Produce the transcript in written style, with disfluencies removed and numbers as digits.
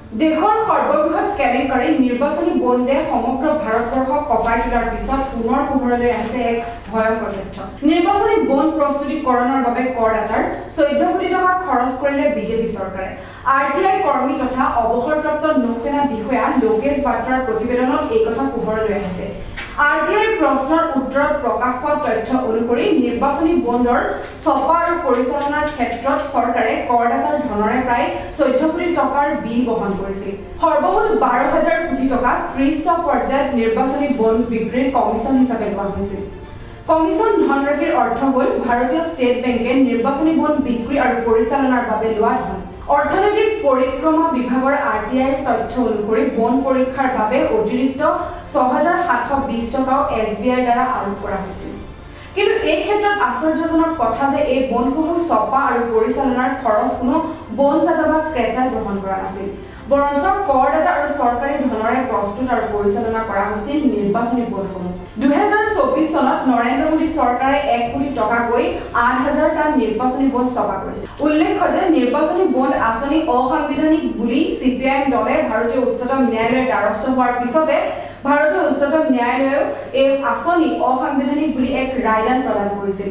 দেশৰ সৰ্ববৃহৎ কেলেংকাৰী নিৰ্বাচনী বণ্ডে সমগ্ৰ ভাৰতবৰ্ষক কঁপাই তোলাৰ পিছত পুনৰ পোহৰলৈ আহিছে এক ভয়ংকৰ তথ্য। নিৰ্বাচনী বণ্ড প্ৰস্তুতিকৰণৰ বাবে কৰদাতাৰ 14 কোটি টকা খৰচ কৰিলে বিজেপি চৰকাৰে। RTI কৰ্মী তথা অৱসৰপ্ৰাপ্ত নৌসেনা বিষয়া লোকেশ বাট্ৰাৰ প্ৰতিবেদনত এই কথা পোহৰলৈ আহিছে। RTI প্ৰশ্নৰ উত্তৰত প্ৰকাশ পোৱা তথ্য অনুসৰি নিৰ্বাচনী বণ্ডৰ ছপা আৰু পৰিচালনাৰ ক্ষেত্ৰত চৰকাৰে কৰদাতাৰ ধনৰে প্ৰায় 14 কোটি টকাৰ বিল বহন কৰিছিল। সৰ্বমুঠ 12,000 কোটি টকা 30টা পৰ্যায়ত নিৰ্বাচনী বণ্ড বিক্ৰীৰ কমিছন হিচাপে লোৱা হৈছিল। কমিছন ধনৰাশিৰ অৰ্থ হ'ল ভাৰতীয় ষ্টেট বেংকে নিৰ্বাচনী বণ্ড বিক্ৰী আৰু পৰিচালনাৰ বাবে লোৱা ধন। অৰ্থনৈতিক পৰিক্ৰমা বিভাগৰ RTIৰ তথ্য অনুসৰি বণ্ড পৰীক্ষাৰ বাবে অতিৰিক্ত 6,720 টকাও SBIৰ দ্বাৰা আৰোপ কৰা হৈছিল। কিন্তু এই ক্ষেত্ৰত আশ্চৰ্যজনক কথা যে এই বণ্ডসমূহ ছপা আৰু পৰিচালনাৰ খৰচ কোনো বণ্ডদাতা বা ক্ৰেতাই গ্ৰহণ কৰা নাছিল। বৰঞ্চ কৰদাতা আৰু চৰকাৰী ধনৰে প্ৰস্তুত আৰু পৰিচালনা কৰা হৈছিল নিৰ্বাচনী বণ্ডসমূহ। 2024 চনত নৰেন্দ্ৰ মোদী চৰকাৰে 1 কোটি টকাকৈ 8,000টা নিৰ্বাচনী বণ্ড ছপা কৰিছিল। উল্লেখ্য যে নিৰ্বাচনী বণ্ড আঁচনি অসাংবিধানিক বুলি CPIM দলে ভাৰতীয় উচ্চতম ন্যায়ালয়ৰ দ্বাৰস্থ হোৱাৰ পিছতে ভাৰতীয় উচ্চতম ন্যায়ালয়েও এই আঁচনি অসাংবিধানিক বুলি এক ৰায়দান প্ৰদান কৰিছিল।